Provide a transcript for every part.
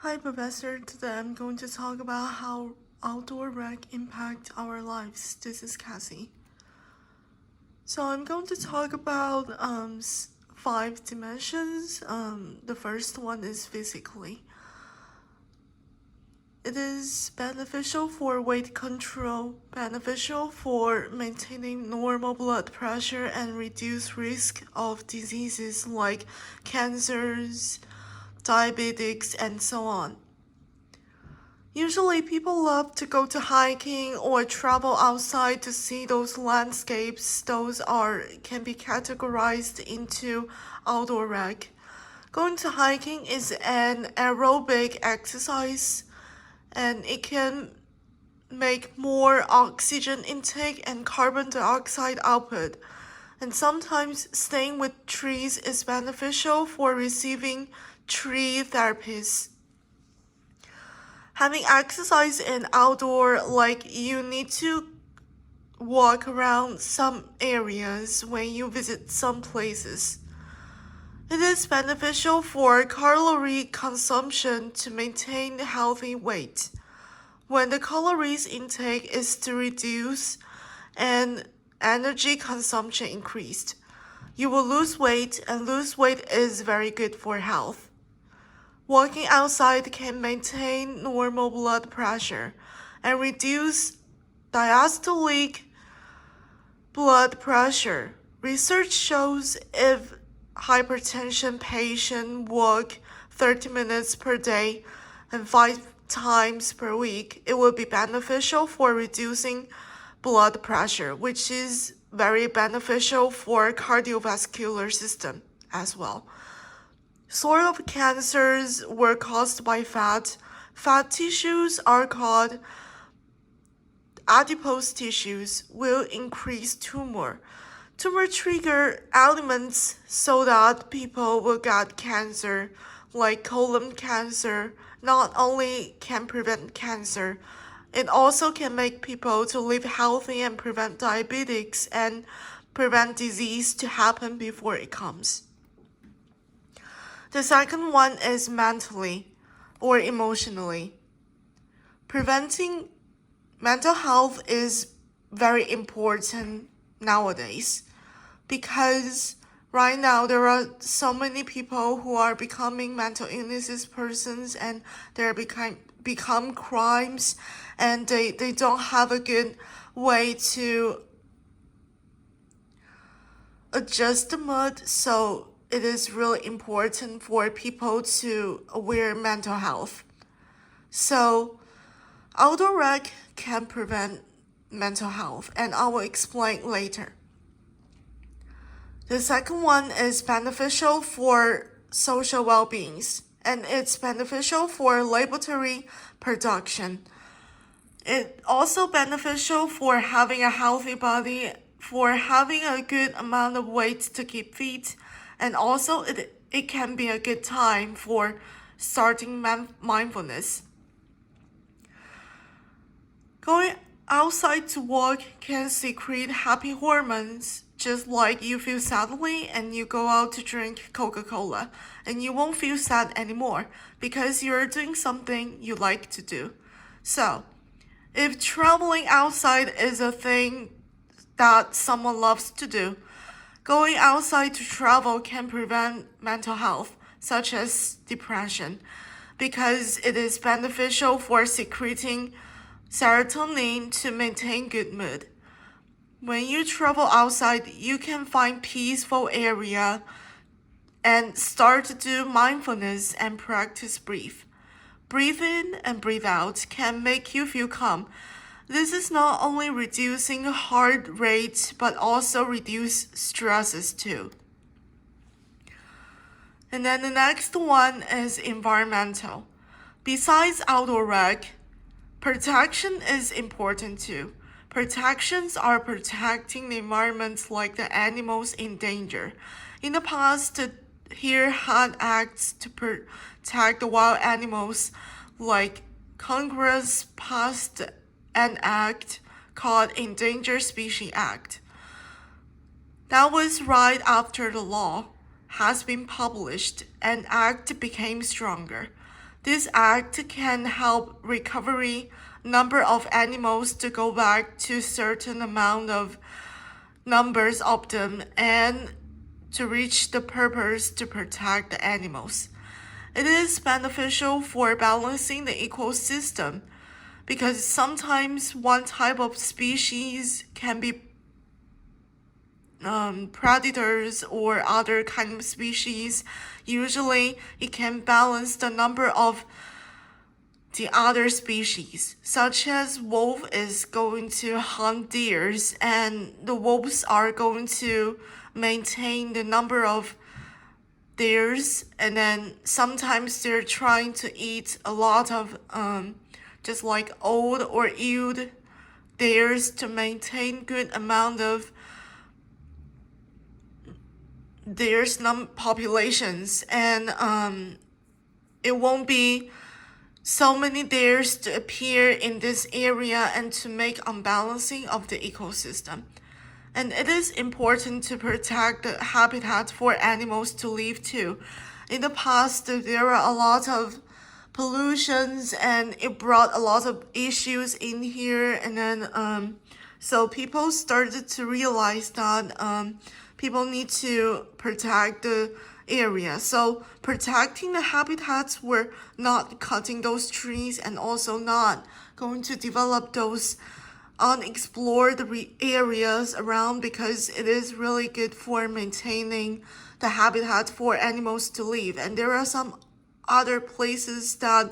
Hi, Professor. Today I'm going to talk about how outdoor rec impact our lives. This is Cassie. So I'm going to talk about five dimensions. The first one is physically. It is beneficial for weight control, beneficial for maintaining normal blood pressure and reduce risk of diseases like cancers, diabetics, and so on. Usually people love to go to hiking or travel outside to see those landscapes. Those can be categorized into outdoor rec. Going to hiking is an aerobic exercise and it can make more oxygen intake and carbon dioxide output. And sometimes staying with trees is beneficial for receiving tree therapies. Having exercise in outdoor, like you need to walk around some areas when you visit some places. It is beneficial for calorie consumption to maintain healthy weight. When the calories intake is to reduce and energy consumption increased, you will lose weight, and lose weight is very good for health. Walking outside can maintain normal blood pressure and reduce diastolic blood pressure. Research shows if hypertension patients walk 30 minutes per day and 5 times per week, it will be beneficial for reducing blood pressure, which is very beneficial for cardiovascular system as well. Sort of cancers were caused by fat. Fat tissues are called adipose tissues, will increase tumor. Tumor trigger elements so that people will get cancer, like colon cancer. Not only can prevent cancer, it also can make people to live healthy and prevent diabetics and prevent disease to happen before it comes. The second one is mentally or emotionally. Preventing mental health is very important nowadays because right now there are so many people who are becoming mental illnesses persons and they're become crimes and they don't have a good way to adjust the mood, so it is really important for people to aware mental health. So outdoor rec can prevent mental health, and I will explain later. The second one is beneficial for social well-being, and it's beneficial for laboratory production. It's also beneficial for having a healthy body, for having a good amount of weight to keep fit, and also it can be a good time for starting mindfulness. Going outside to walk can secrete happy hormones, just like you feel sadly and you go out to drink Coca-Cola, and you won't feel sad anymore because you're doing something you like to do. So, if traveling outside is a thing that someone loves to do, going outside to travel can prevent mental health, such as depression, because it is beneficial for secreting serotonin to maintain good mood. When you travel outside, you can find peaceful area and start to do mindfulness and practice breathe. Breathe in and breathe out can make you feel calm. This is not only reducing heart rate, but also reduce stresses too. And then the next one is environmental. Besides outdoor rec, protection is important too. Protections are protecting the environment like the animals in danger. In the past, here had acts to protect the wild animals, like Congress passed an act called Endangered Species Act. That was right after the law has been published and act became stronger. This act can help recovery number of animals to go back to certain amount of numbers of them and to reach the purpose to protect the animals. It is beneficial for balancing the ecosystem because sometimes one type of species can be predators or other kind of species. Usually it can balance the number of the other species, such as wolf is going to hunt deers and the wolves are going to maintain the number of deers, and then sometimes they're trying to eat a lot of just like old or old deers to maintain good amount of deers populations, and it won't be so many deers to appear in this area and to make unbalancing of the ecosystem. And it is important to protect the habitat for animals to live too. In the past, there were a lot of pollutions and it brought a lot of issues in here, and then so people started to realize that people need to protect the area. So protecting the habitats were not cutting those trees and also not going to develop those unexplored areas around, because it is really good for maintaining the habitat for animals to live. And there are some other places that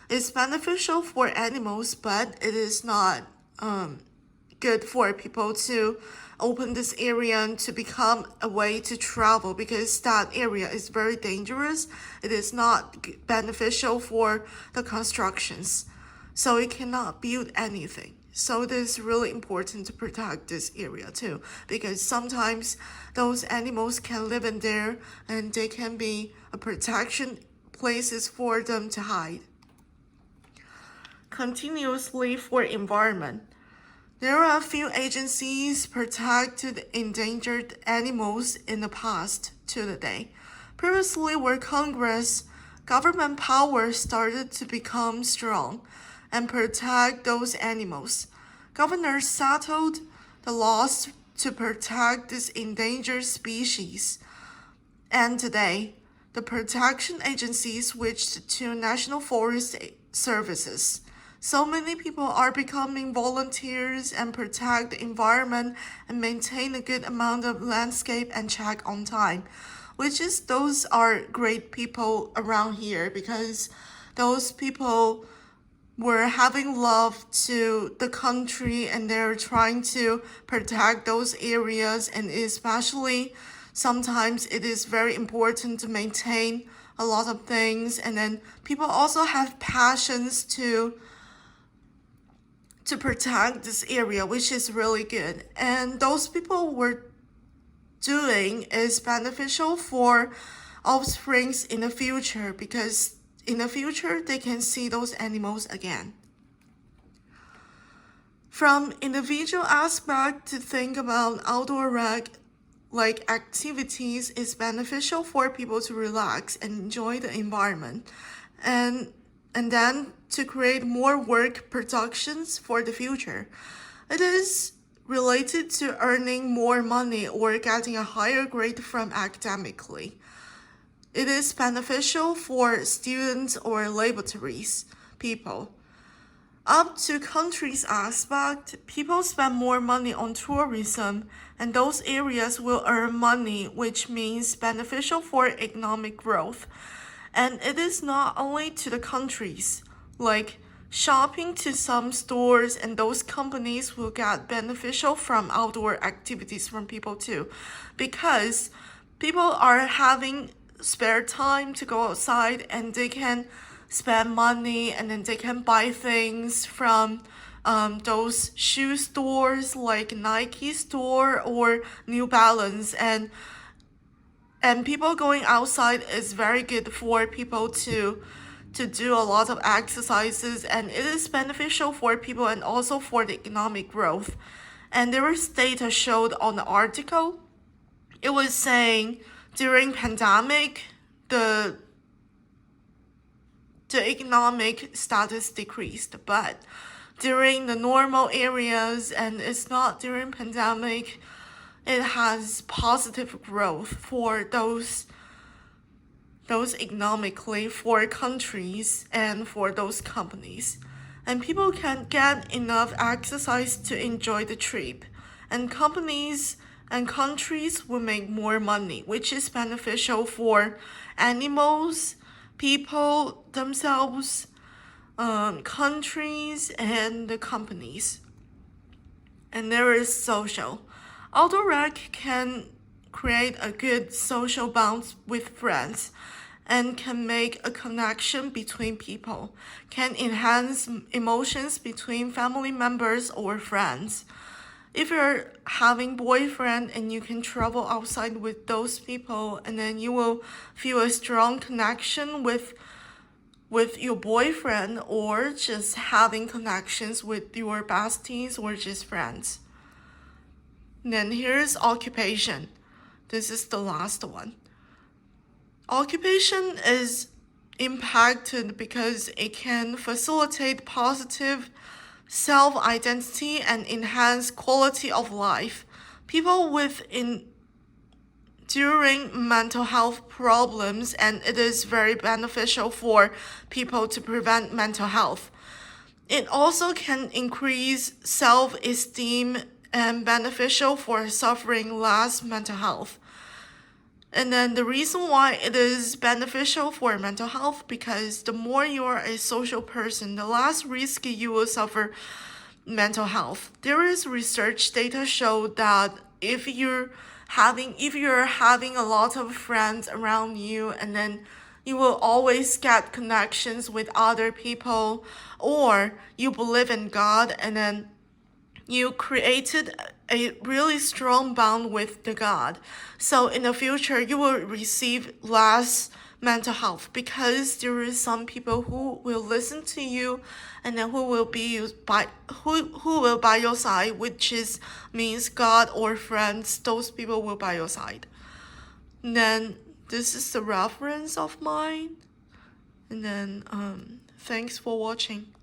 is beneficial for animals, but it is not good for people to open this area and to become a way to travel, because that area is very dangerous. It is not beneficial for the constructions, so it cannot build anything. So it is really important to protect this area too, because sometimes those animals can live in there and they can be a protection places for them to hide. Continuously for environment. There are a few agencies protected endangered animals in the past to the day. Previously, where Congress, government power started to become strong and protect those animals. Governors settled the laws to protect this endangered species. And today, the protection agency switched to National Forest Services. So many people are becoming volunteers and protect the environment and maintain a good amount of landscape and check on time, which is those are great people around here, because those people were having love to the country and they're trying to protect those areas. And especially sometimes it is very important to maintain a lot of things, and then people also have passions to protect this area, which is really good. And those people were doing is beneficial for offsprings in the future, because in the future they can see those animals again. From individual aspect, to think about outdoor like activities is beneficial for people to relax and enjoy the environment, and then to create more work productions for the future. It is related to earning more money or getting a higher grade from academically. It is beneficial for students or laboratories people. Up to country's aspect, people spend more money on tourism, and those areas will earn money, which means beneficial for economic growth. And it is not only to the countries, like shopping to some stores, and those companies will get beneficial from outdoor activities from people too, because people are having spare time to go outside and they can spend money, and then they can buy things from those shoe stores like Nike store or New Balance, and people going outside is very good for people to do a lot of exercises, and it is beneficial for people and also for the economic growth. And there was data showed on the article. It was saying during pandemic, the the economic status decreased. But during the normal areas, and it's not during pandemic, it has positive growth for those economically, for countries and for those companies. And people can get enough exercise to enjoy the trip. And companies and countries will make more money, which is beneficial for animals, people themselves, countries, and the companies. And there is social. Outdoor rec can create a good social bond with friends and can make a connection between people, can enhance emotions between family members or friends. If you're having boyfriend and you can travel outside with those people, and then you will feel a strong connection with your boyfriend, or just having connections with your besties or just friends. Then here's occupation. This is the last one. Occupation is impacted because it can facilitate positive self-identity and enhance quality of life. People with enduring mental health problems, and it is very beneficial for people to prevent mental health. It also can increase self-esteem and beneficial for suffering less mental health. And then the reason why it is beneficial for mental health, because the more you're a social person, the less risky you will suffer mental health. There is research data show that if you're having a lot of friends around you, and then you will always get connections with other people, or you believe in God, and then you created a really strong bond with the God. So in the future, you will receive less mental health, because there is some people who will listen to you, and then who will by your side, which means God or friends. Those people will by your side. And then this is the reference of mine. And then thanks for watching.